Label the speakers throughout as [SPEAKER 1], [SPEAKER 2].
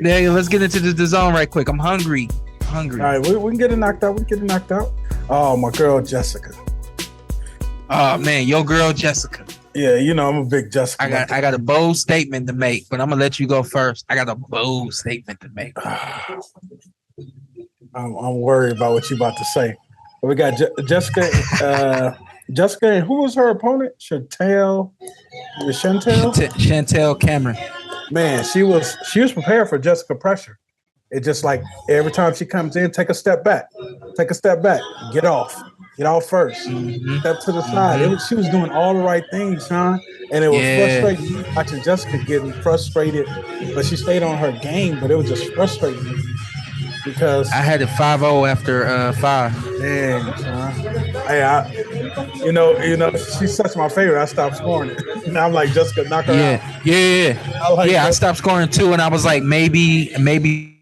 [SPEAKER 1] Yeah, let's get into the zone right quick. I'm hungry.
[SPEAKER 2] All right, we can get it knocked out. Oh, my girl Jessica.
[SPEAKER 1] Oh man, your girl Jessica.
[SPEAKER 2] Yeah, you know I'm a big Jessica.
[SPEAKER 1] I got a bold statement to make, but I'm gonna let you go first. I got a bold statement to make.
[SPEAKER 2] I'm worried about what you about to say. We got Jessica. Jessica, and who was her opponent? Chantelle.
[SPEAKER 1] Chantelle Cameron.
[SPEAKER 2] Man, she was prepared for Jessica pressure. It just like every time she comes in, take a step back, get off first, step to the side. She was doing all the right things, Shawn, and it was frustrating watching Jessica getting frustrated, but she stayed on her game, but it was just frustrating because
[SPEAKER 1] I had it 5-0 after 5.
[SPEAKER 2] Dang, Shawn. You know, she's such my favorite. I stopped scoring it. Now I'm like, Jessica, knock her out.
[SPEAKER 1] I stopped scoring too, and I was like, maybe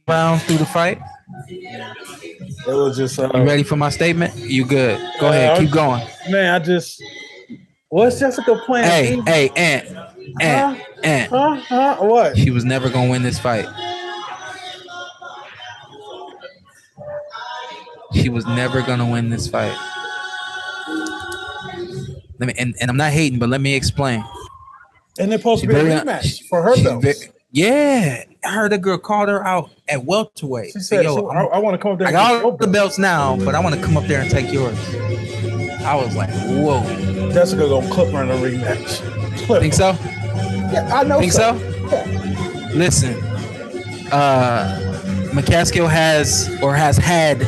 [SPEAKER 1] rounds through the fight.
[SPEAKER 2] It was just.
[SPEAKER 1] You ready for my statement? You good? Go ahead, keep going.
[SPEAKER 2] Man, what's Jessica playing?
[SPEAKER 1] Hey, Ant.
[SPEAKER 2] What?
[SPEAKER 1] She was never gonna win this fight. She was never gonna win this fight. Let me and I'm not hating, but let me explain.
[SPEAKER 2] And they're supposed to be a rematch for her belt.
[SPEAKER 1] Yeah, I heard the girl called her out at welterweight.
[SPEAKER 2] She said, "Yo, I want to come up there.
[SPEAKER 1] I got all the belts now, but I want to come up there and take yours." I was like, "Whoa!"
[SPEAKER 2] Jessica gonna clip her in a rematch.
[SPEAKER 1] Think so?
[SPEAKER 2] Yeah, I know.
[SPEAKER 1] Think so?
[SPEAKER 2] Yeah.
[SPEAKER 1] Listen, McCaskill has had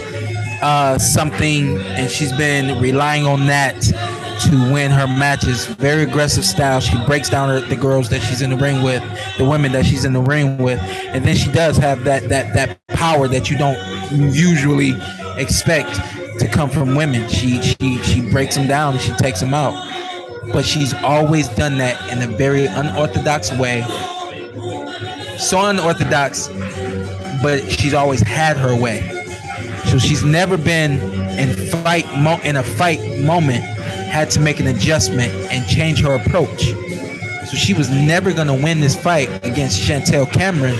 [SPEAKER 1] something, and she's been relying on that to win her matches. Very aggressive style. She breaks down the girls that she's in the ring with, the women that she's in the ring with, and then she does have that power that you don't usually expect to come from women. She breaks them down and she takes them out, but she's always done that in a very unorthodox way. So unorthodox, but she's always had her way. So she's never been in a fight moment had to make an adjustment and change her approach. So she was never going to win this fight against Chantelle Cameron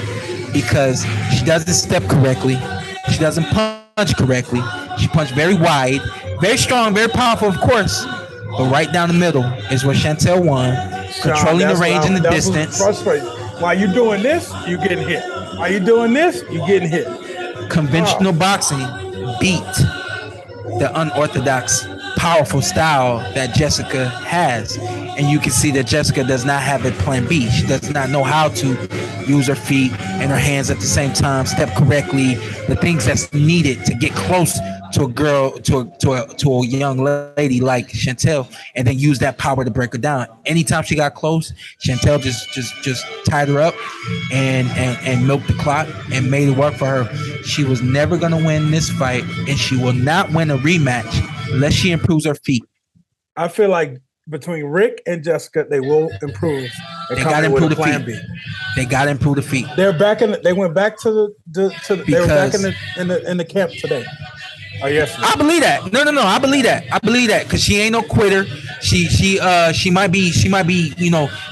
[SPEAKER 1] because she doesn't step correctly. She doesn't punch correctly. She punched very wide, very strong, very powerful, of course. But right down the middle is where Chantelle won, controlling the range and the distance.
[SPEAKER 2] Frustrating. While you doing this, you getting hit. While you doing this, you getting hit.
[SPEAKER 1] Conventional boxing beat the unorthodox, powerful style that Jessica has, and you can see that Jessica does not have a plan B. She does not know how to use her feet and her hands at the same time, step correctly, the things that's needed to get close to a girl, to a young lady like Chantelle, and then use that power to break her down. Anytime she got close, Chantelle just tied her up and milked the clock and made it work for her. She was never gonna win this fight, and she will not win a rematch unless she improves her feet.
[SPEAKER 2] I feel like between Rick and Jessica, they will improve.
[SPEAKER 1] They got to improve the feet. They got to improve the feet.
[SPEAKER 2] They're back in. They went back to the. They were back in the camp today. Oh yes,
[SPEAKER 1] I believe that. No. I believe that because she ain't no quitter. She might be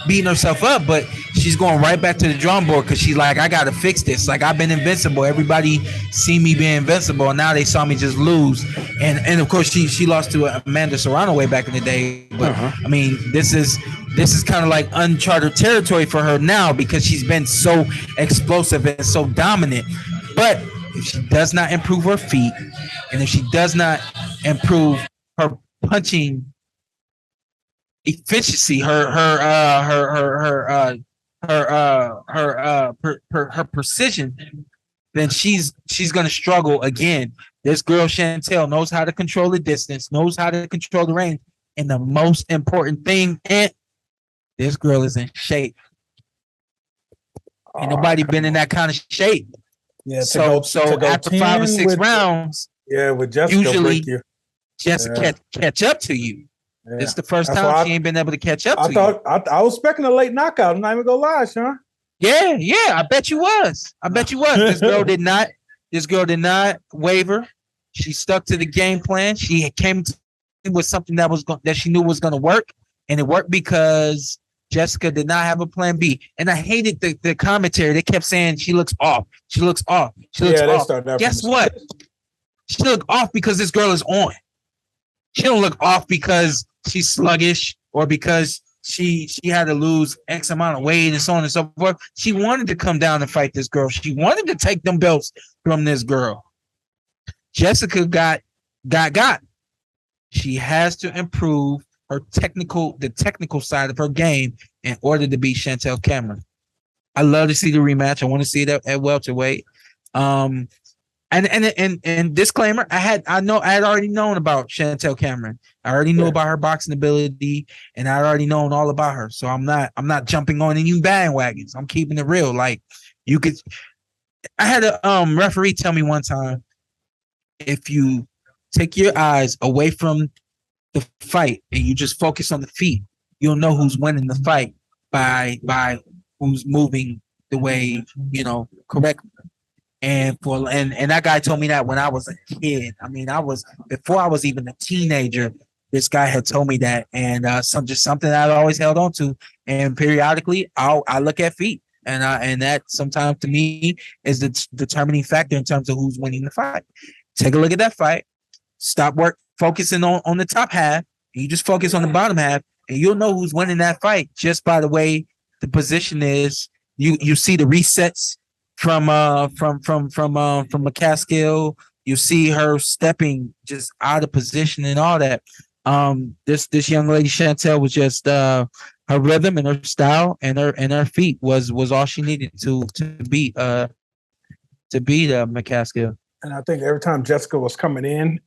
[SPEAKER 1] beating herself up, but she's going right back to the drawing board because she's like, I gotta fix this. Like, I've been invincible. Everybody see me being invincible, and now they saw me just lose. And of course she lost to Amanda Serrano way back in the day. But I mean, this is kind of like uncharted territory for her now because she's been so explosive and so dominant. But if she does not improve her feet, and if she does not improve her punching efficiency, her precision, then she's going to struggle again. This girl Chantelle knows how to control the distance, knows how to control the range, and the most important thing, this girl is in shape. Ain't nobody been in that kind of shape.
[SPEAKER 2] Yeah.
[SPEAKER 1] So after 5 or 6 rounds,
[SPEAKER 2] with Jessica,
[SPEAKER 1] usually Jessica catch up to you. Yeah. It's the first time she ain't been able to catch up to you.
[SPEAKER 2] I was expecting a late knockout. I'm not even gonna lie, Shawn.
[SPEAKER 1] Yeah. I bet you was. This girl did not waver. She stuck to the game plan. She came with something that she knew was gonna work, and it worked because Jessica did not have a plan B. And I hated the commentary. They kept saying she looks off. She looks off. She looks off. Guess what? She looked off because this girl is on. She don't look off because she's sluggish or because she had to lose X amount of weight and so on and so forth. She wanted to come down and fight this girl. She wanted to take them belts from this girl. Jessica got. She has to improve the technical side of her game in order to beat Chantelle Cameron. I love to see the rematch. I want to see it at welterweight. And disclaimer, I had already known about Chantelle Cameron. I already knew about her boxing ability, and I already known all about her. So I'm not jumping on any bandwagons. I'm keeping it real. Like you could. I had a referee tell me one time, if you take your eyes away from the fight and you just focus on the feet, you'll know who's winning the fight by who's moving the way, correct. And that guy told me that when I was a kid. I mean, before I was even a teenager, this guy had told me that, and something that I always held on to. And periodically I look at feet, and that sometimes to me is the determining factor in terms of who's winning the fight. Take a look at that fight. Stop focusing on the top half, and you just focus on the bottom half, and you'll know who's winning that fight just by the way the position is. You see the resets from McCaskill. You see her stepping just out of position and all that. This young lady Chantelle was just her rhythm and her style and her feet was all she needed to beat McCaskill.
[SPEAKER 2] And I think every time Jessica was coming in,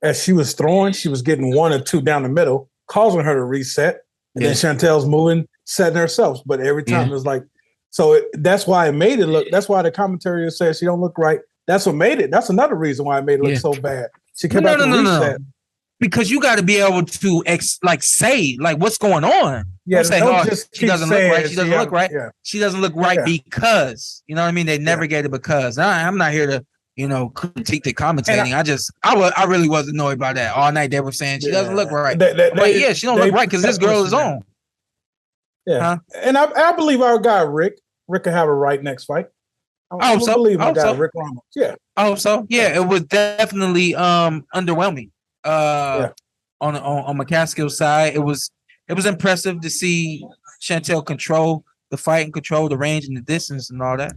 [SPEAKER 2] as she was throwing, she was getting one or two down the middle, causing her to reset. And then Chantelle's moving, setting herself. But every time it was like, that's why it made it look. That's why the commentary says she don't look right. That's what made it. That's another reason why it made it look so bad. She kept having to reset.
[SPEAKER 1] Because you got to be able to say what's going on.
[SPEAKER 2] Yeah,
[SPEAKER 1] say, she doesn't look right. She doesn't look right. Yeah. She doesn't look right because you know what I mean. They never get it because. I'm not here to critique the commentating. I really was annoyed by that all night. They were saying she doesn't look right. She don't look right because this girl is on.
[SPEAKER 2] Yeah, huh? And I believe our guy Rick could have a right next fight. I believe our guy Rick Ramos. Yeah. I hope so.
[SPEAKER 1] Yeah, it was definitely underwhelming. On McCaskill's side, it was impressive to see Chantelle control the fight and control the range and the distance and all that.